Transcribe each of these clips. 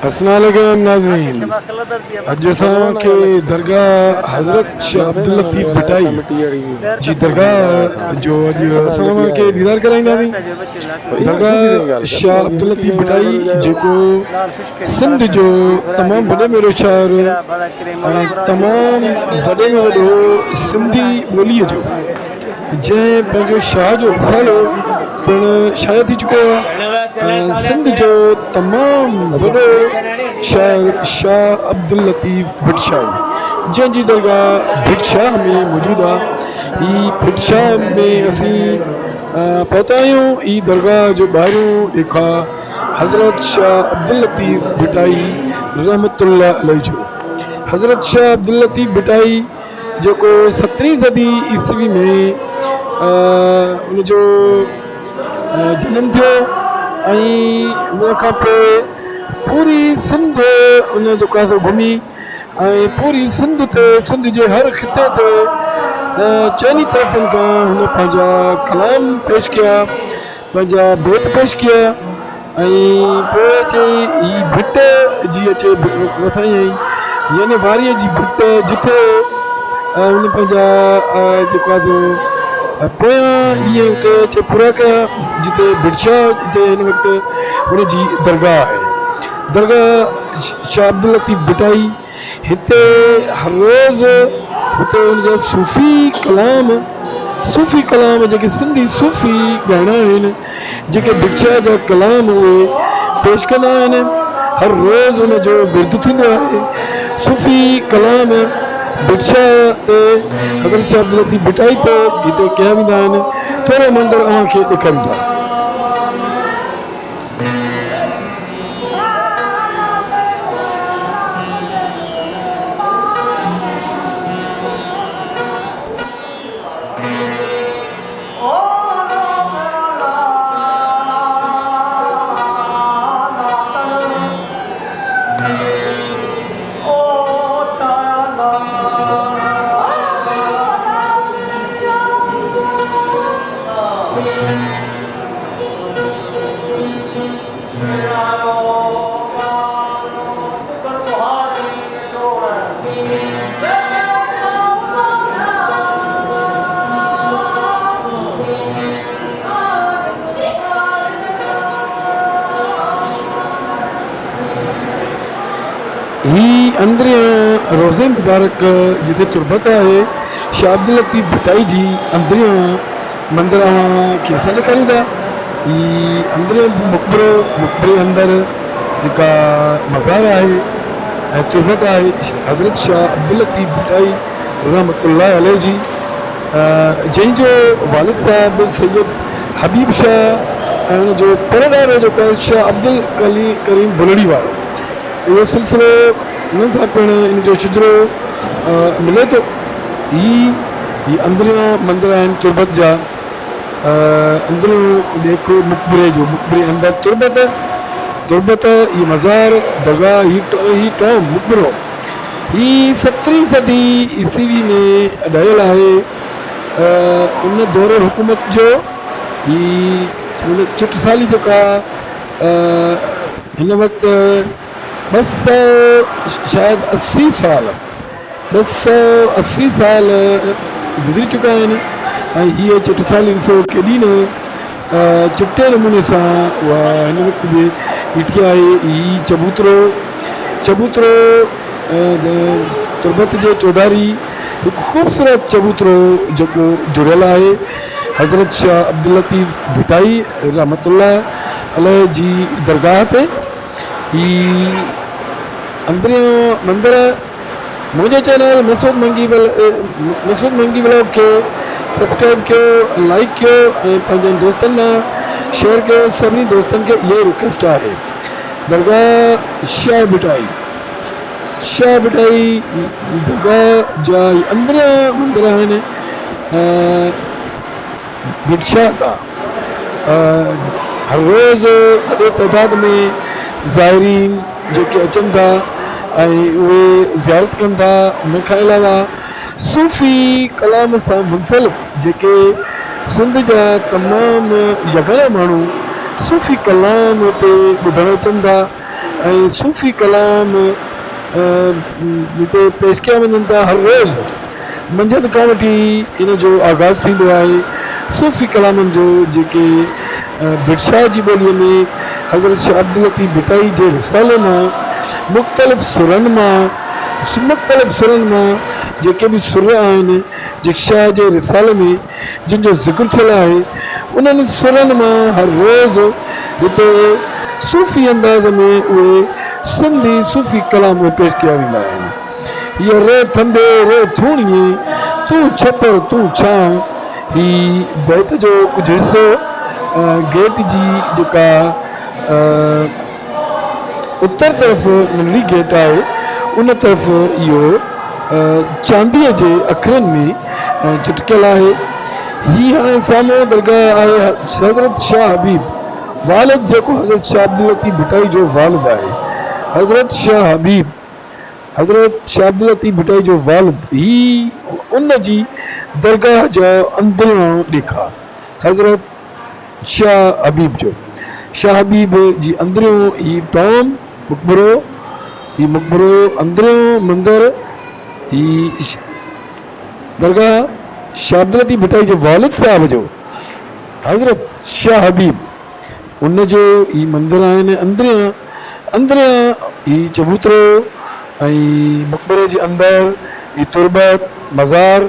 अस्सलामुअलैकुम नाज़रीन, अॼु असांखे दरगाह हज़रत शाह अब्दुल लतीफ़ भटाई जी दरगाह जो अॼु असांखे दीदार कराईंदासीं। दरगाह शाह अब्दुल लतीफ़ भटाई जेको सिंध जो तमामु वॾे में वॾो शहर ऐं तमामु वॾे में वॾो सिंधी ॿोलीअ जो जंहिं पंहिंजो शाह जो उखालो पिणु शाया थी चुको आहे। सिंध जो तमामु वॾो शायर शाह अब्दुल लतीफ़ भटशाह जंहिंजी दरगाह भटशाह में मौजूदु आहे। ही भटशाह में असीं पहुता आहियूं। ही दरगाह जो ॿाहिरियों ॾेखा हज़रत शाह अब्दुल लतीफ़ भटाई रहमतुल्लाह अलैह जो। हज़रत शाह अब्दुल लतीफ़ भटाई जेको 17वीं सदी ईस्वी में उनजो जनमु थियो ऐं उन खां पोइ पूरी सिंध उन जेको आहे घुमी ऐं पूरी सिंध ते सिंध जे हर ख़िते ते चइनी तरफ़नि खां हुन पंहिंजा कलाम पेश कया, पंहिंजा बेत पेश कया ऐं पोइ अचे ही भिट जी अचे वसाई यानी वारीअ जी भिट जिथे हुन पंहिंजा जेको आहे पोयां ॾींहं उते पूरा कया जिते भटशाह जिते हिन वक़्तु हुनजी दरगाह आहे। दरगाह शाह अब्दुल लतीफ़ भटाई हिते हर रोज़ु हुते हुनजा सूफ़ी कलाम जेके सिंधी सूफ़ी ॻाइणा आहिनि, जेके भटशाह जा कलाम उहे पेश कंदा आहिनि। हर रोज़ु हुनजो विर्द थींदो आहे। सूफ़ी कलाम भटशाह ते हज़रत शाह अब्दुल लतीफ़ भटाई ते हिते कया वेंदा आहिनि। थोरो मंदरु अव्हांखे ॾेखारियूं था। ही अंदरियां रोज़े मुबारक जिते तुरबत आहे शाह अब्दुल लतीफ़ भटाई जी अंदरियां मंदर अव्हांखे असां ॾेखारींदा। ही अंदरियां मुक़बरे अंदरि जेका मज़ार आहे ऐं तुरबत आहे हज़रत शाह अब्दुल लतीफ़ भटाई रहमतुल्लाह अलैह जी, जंहिंजो वालिद साहिबु सैयद हबीब शाह ऐं हुनजो परॾारो जेको आहे शाह अब्दुल करीम बुलड़ी वारो, इहो सिलसिलो हुननि सां पिणु इन जो शिजरो मिले थो। ही अंदरियां मंदर आहिनि तुरबत जा। अंदरियों ॾेखो मुक़बरे अंदरि तुरबत ही मज़ार दरगाह ही टॉम मुक़बरो ही 17वीं सदी ईस्वी में अॾायल आहे। उन दौर हुकूमत जो ही चिटसाली जेका हिन वक़्तु 280 साल गुज़री चुका आहिनि ऐं हीअ चिटसाली ॾिसो केॾी न चिटे नमूने सां उहा हिन वक़्तु बि बीठी आहे। ही चबूतरो तुरबत जे चौधारी हिकु ख़ूबसूरत चबूतरो जेको जुड़ियल आहे हज़रत शाह अब्दुल लतीफ़ भटाई रहमतुल्लाह अलैह जी दरगाह ते। ही अंदरियों मंदर मुंहिंजे चैनल मसूद मंगी ब्लॉग खे सब्सक्राइब कयो, लाइक कयो ऐं पंहिंजनि दोस्तनि लाइ शेयर कयो। सभिनी दोस्तनि खे इहा रिक्वेस्ट आहे। दरगाह शाह भटाई दरगाह जा अंदरियां मंदर आहिनि भटशाह का। हर रोज़ु वॾे तइदाद में ज़ाइरीन जेके अचनि था ऐं उहे ज़ियारत कनि था। उन खां अलावा सूफ़ी कलाम सां मुंसलिक जेके सिंध जा तमामु यगरा माण्हू सूफ़ी कलाम ते ॿुधणु अचनि था ऐं सूफ़ी कलाम हिते पेश कया वञनि था हर रोज़ मंझंदि खां वठी इन जो आगाज़ थींदो आहे सूफ़ी कलामनि जो जेके बिरशाह जी ॿोलीअ में हज़रत शाह अब्दुल लतीफ़ भिटाई जे रिसाले मां मुख़्तलिफ़ सुरनि मां जेके बि सुर आहिनि जेके शाह जे रिसाले में जिन जो ज़िक्र थियल आहे उन्हनि सुरनि मां हर रोज़ हिते सूफ़ी अंदाज़ में उहे सिंधी सूफ़ी कलाम पेश कया वेंदा आहिनि। हीअ रे थंबे रे थूणीअ तूं छपर तूं छां ही बैत जो कुझु हिसो गेट जी जेका उत्तर तरफ़ नंढड़ी गेट आहे उन तरफ़ इहो चांदीअ जे अखरनि में चिटकियल आहे। ही हाणे साम्हूं दरगाह आहे हज़रत शाह हबीब वालिद जेको हज़रत शाह अब्दुल लतीफ़ भिटाई जो वालिद आहे। हज़रत शाह अब्दुल लतीफ़ भिटाई जो वालिद ही उन जी दरगाह जा अंदरियों ॾेखा हज़रत शाह हबीब जी अंदरियों ही टॉम मक़बरो अंदरियों मंदर ही दरगाह शाह अब्दुल लतीफ़ भिटाई जो वालिद साहिब जो हज़रत शाह हबीब उन जो ही मंदर आहिनि अंदरियां ही चबूतरो ऐं मक़बरे जे अंदरि ही तुरबत मज़ार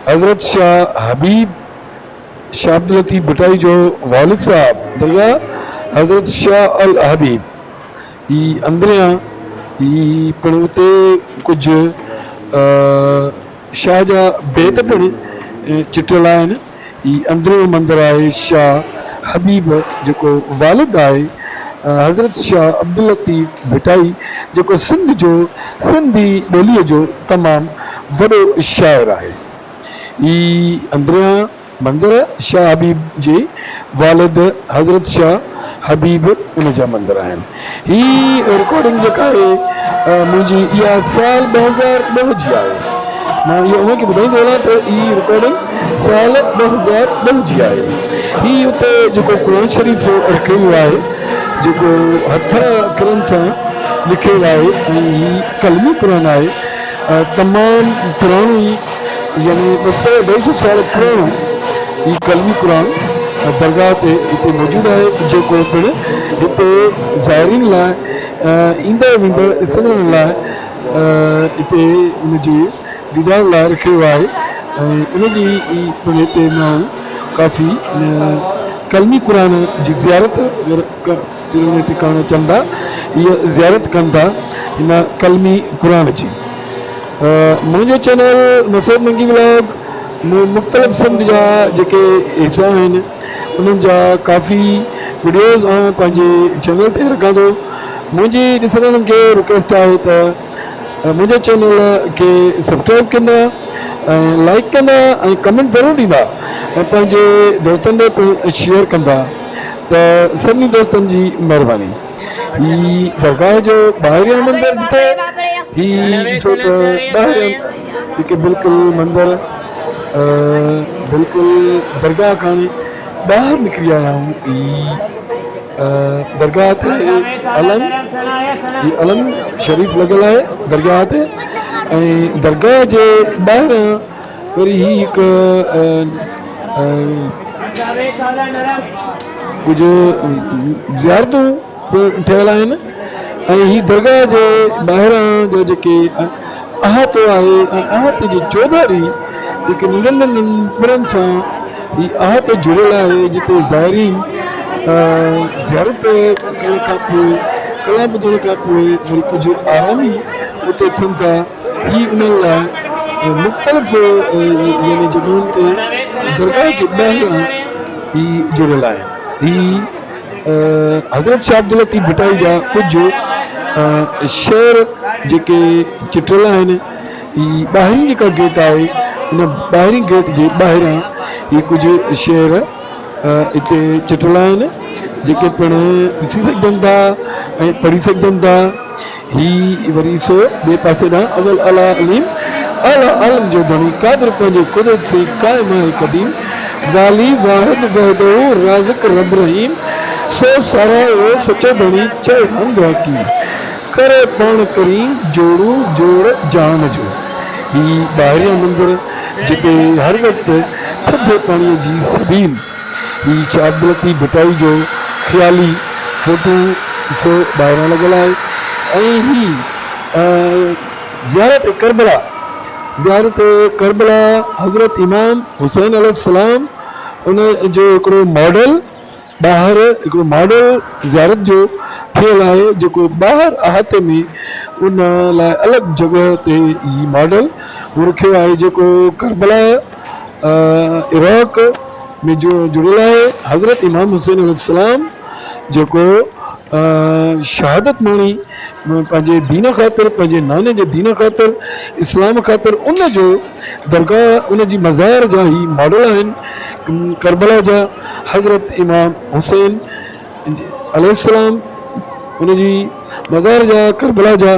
हज़रत शाह हबीब शाह अब्दुल लतीफ़ भिटाई जो वालिद साहब दरगाह हज़रत शाह अल हबीब ही अंदरियां ही पिण उते कुझु शाह जा बेत पिण चिटियल आहिनि। ही अंदरियों मंदरु आहे शाह हबीब जेको वालिद आहे हज़रत शाह अब्दुल लतीफ़ भिटाई जेको सिंधी ॿोलीअ जो तमामु वॾो शाइर आहे। ही अंदरियां मंदर शाह हबीब जे वालिद हज़रत शाह हबीब उन जा मंदर आहिनि। ही रिकॉर्डिंग जेका आहे मुंहिंजी इहा साल 2002 जी आहे। मां इहो उनखे ॿुधाईंदो आहियां त ही रिकॉर्डिंग साल 2002 जी आहे। ही उते जेको क़ुर शरीफ़ रखियो वियो आहे जेको हथ अखरनि सां लिखियल आहे ऐं ही कलमी क़ुर आहे तमामु पुराणी यानी 200-250 साल पुराणो ही कलमी क़ुर दरगाह ते हिते मौजूदु आहे जेको पिण हिते ज़ाइरीन लाइ ईंदड़ वेंदड़ ॾिसण लाइ हिते उनजी दीदार लाइ रखियो आहे ऐं उनजी पिण हिते माण्हू काफ़ी कलमी क़ुर जी ज़ियारत करणु चवंदा हीअ ज़ियारत कनि था हिन कलमी क़ुर जी। मुंहिंजो चैनल नसीब मंगी व्लॉग मुख़्तलिफ़ सिंध जा जेके हिसा आहिनि उन्हनि जा काफ़ी वीडियोज़ पंहिंजे चैनल ते रखां थो। मुंहिंजी ॾिसंदड़नि खे रिक्वेस्ट आहे त मुंहिंजे चैनल खे सब्सक्राइब कंदा ऐं लाइक कंदा ऐं कमेंट ज़रूरु ॾींदा ऐं पंहिंजे दोस्तनि ॾे शेयर कंदा त सभिनी दोस्तनि जी महिरबानी। ही दरगाह जो ॿाहिरियों मंदरु ॾिठो ही ॾिसो त ॿाहिरियों बिल्कुलु मंदरु बिल्कुलु दरगाह खां ॿाहिरि निकिरी आया आहियूं। ही दरगाह ते अलम शरीफ़ लॻियल आहे दरगाह ते ऐं दरगाह जे ॿाहिरां वरी ही हिकु कुझु ज़ियारतूं ठहियल आहिनि ऐं ही दरगाह जे ॿाहिरां जो जेके अहातो आहे ऐं अहाते जी चौधारी जेके नंढनि नंढनि पुरनि सां ही अहातो जुड़ियल आहे जिते ज़ाइरीन ज़ियारत करण खां पोइ कलाम ॿुधण खां पोइ वरी कुझु आरामी उते थियनि था। ही उन्हनि लाइ मुख़्तलिफ़ यानी जॻहियुनि ते दरगाह जे ॿाहिरां ही जुड़ियल आहे। ही हज़रत शाह अब्दुल लतीफ़ भिटाई जा कुझु शेर जेके चिटियल आहिनि ही ॿाहिरीं जेका गेट आहे हिन ॿाहिरीं गेट जे ॿाहिरां ही कुझु शेर हिते चिटियल आहिनि जेके पिण ॾिसी सघजनि था ऐं पढ़ी सघजनि था। ही वरी सो ॿिए पासे ॾांहुं अवल आला आलम जो धणी कादर पंहिंजे कुदरत से क़ाइम आहे क़दीम वाली वाहिद वहदहू राज़िक रब रहीम सो सारा वो सच्चे बणी चाहे हंग की करे पाण करी जोड़ू जोड़ जान जो ही ॿाहिरियां मंदिर जेके हर वक़्तु थधे पाणीअ जी सबील ही अब्दुल लतीफ़ भटाई जो ख़्याली फोटो ॾिसो ॿाहिरां लॻल आहे ऐं ही ज़ियारत करबला हज़रत इमाम हुसैन अलैहिस्सलाम उन जो हिकिड़ो मॉडल ॿाहिरि हिकिड़ो मॉडल ज़ियारत जो ठहियलु आहे जेको ॿाहिरि अहाते में उन लाइ अलॻि जॻह ते ही मॉडल उहो रखियो आहे जेको करबला इराक में जो जुड़ियल आहे हज़रत इमाम हुसैन अलैहिस्सलाम जेको शहादत माणी पंहिंजे दीन ख़ातिर पंहिंजे नाने जे दीन ख़ातिर इस्लाम ख़ातिर उन जो दरगाह उन जी मज़ार जा ही मॉडल आहिनि करबला जा हज़रत इमाम हुसैन अलैहिस्सलाम उन जी मज़ार जा करबला जा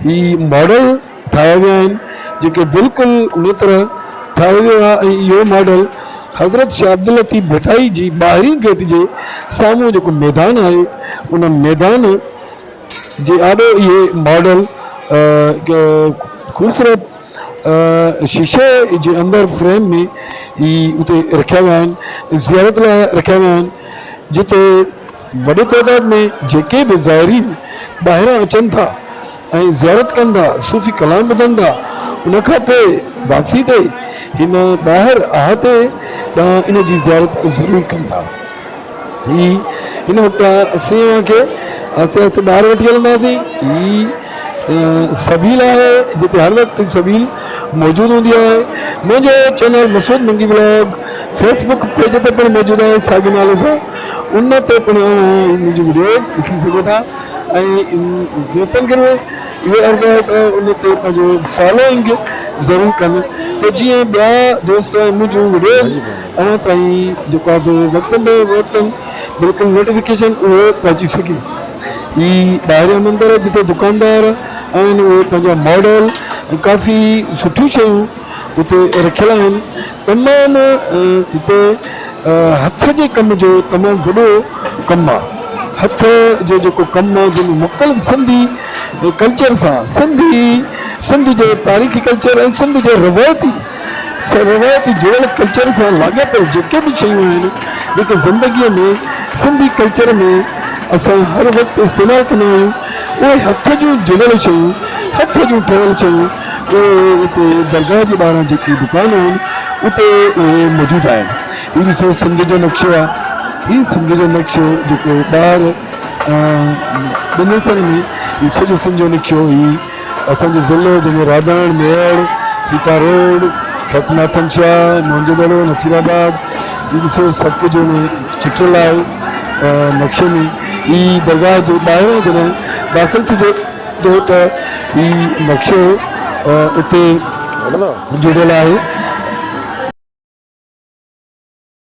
ही मॉडल ठाहिया विया आहिनि जेके बिल्कुलु उन तरह ठाहियो वियो आहे ऐं इहो मॉडल हज़रत शाह अब्दुल लतीफ़ भटाई जी ॿाहिरीं गेट जे साम्हूं जेको मैदान आहे उन मैदान जे आॾो इहे मॉडल ख़ूबसूरत शीशे जे अंदरि फ्रेम में ही उते रखिया विया आहिनि ज़ियारत लाइ रखिया विया आहिनि जिते वॾे तइदाद में जेके बि ज़ाइरीन ॿाहिरां अचनि था ऐं ज़ियारत कनि था सूफ़ी कलाम ॿुधनि था उनखां पोइ वापसी ते हिन ॿाहिरि अहाते ॾांहुं इन जी ज़ियारत ज़रूरु कनि था ही हिन वक़्तु असीं खे आस्ते आस्ते ॿाहिरि वठी हलंदासीं ही सबील आहे जिते हर वक़्तु सबील मौजूदु हूंदी आहे मुंहिंजो चैनल मसूद मंगी ब्लॉग फेसबुक पेज ते पिणु मौजूदु आहे साॻे नाले सां उन ते पिणु मुंहिंजी वीडियोस ॾिसी सघो था ऐं दोस्तनि खे इहो अर्ज़ु आहे त उन ते पंहिंजो फॉलोइंग ज़रूरु कनि त जीअं ॿिया दोस्त मुंहिंजूं वीडियोस अञा ताईं जेको आहे वक़्तनि में वक़्तनि बिल्कुलु नोटिफिकेशन उहो पहुची सघे ही ॿाहिरियां मंदर जिते दुकानदार आहिनि उहे पंहिंजा मॉडल काफ़ी सुठियूं शयूं उते रखियल आहिनि तमामु हिते हथ जे कम जो तमामु वॾो कमु आहे हथ जो जेको कमु आहे जंहिंमें मुख़्तलिफ़ सिंधी कल्चर सां सिंध जो तारीख़ी कल्चर ऐं सिंध जो रवायती जुड़ियल कल्चर सां लाॻापियल जेके बि शयूं आहिनि जेके ज़िंदगीअ में सिंधी कल्चर में असां हर वक़्तु इस्तेमालु कंदा आहियूं उहे हथ जूं जुड़ियल शयूं हथ जूं ठहियल शयूं उहे उते दरगाह जे ॿाहिरां जेकी दुकान आहिनि उते उहे मौजूदु आहिनि हीउ ॾिसो सिंध जो नक्शो आहे हीउ सिंध जो नक्शो जेको ॿाहिरि ॿिनि में हीउ सॼो सिंध जो नक्शो ही असांजो ज़िलो जंहिंमें राधाण मेड़ सीता रोड सतनाथन शाह मोहनजोदड़ो नसीराबाद हीउ ॾिसो सभु जो में चिठियल आहे नक्शे में ही दरगाह जो ॿाहिरां जॾहिं दाख़िल थींदो त ही नक्शो उते जुड़ियल आहे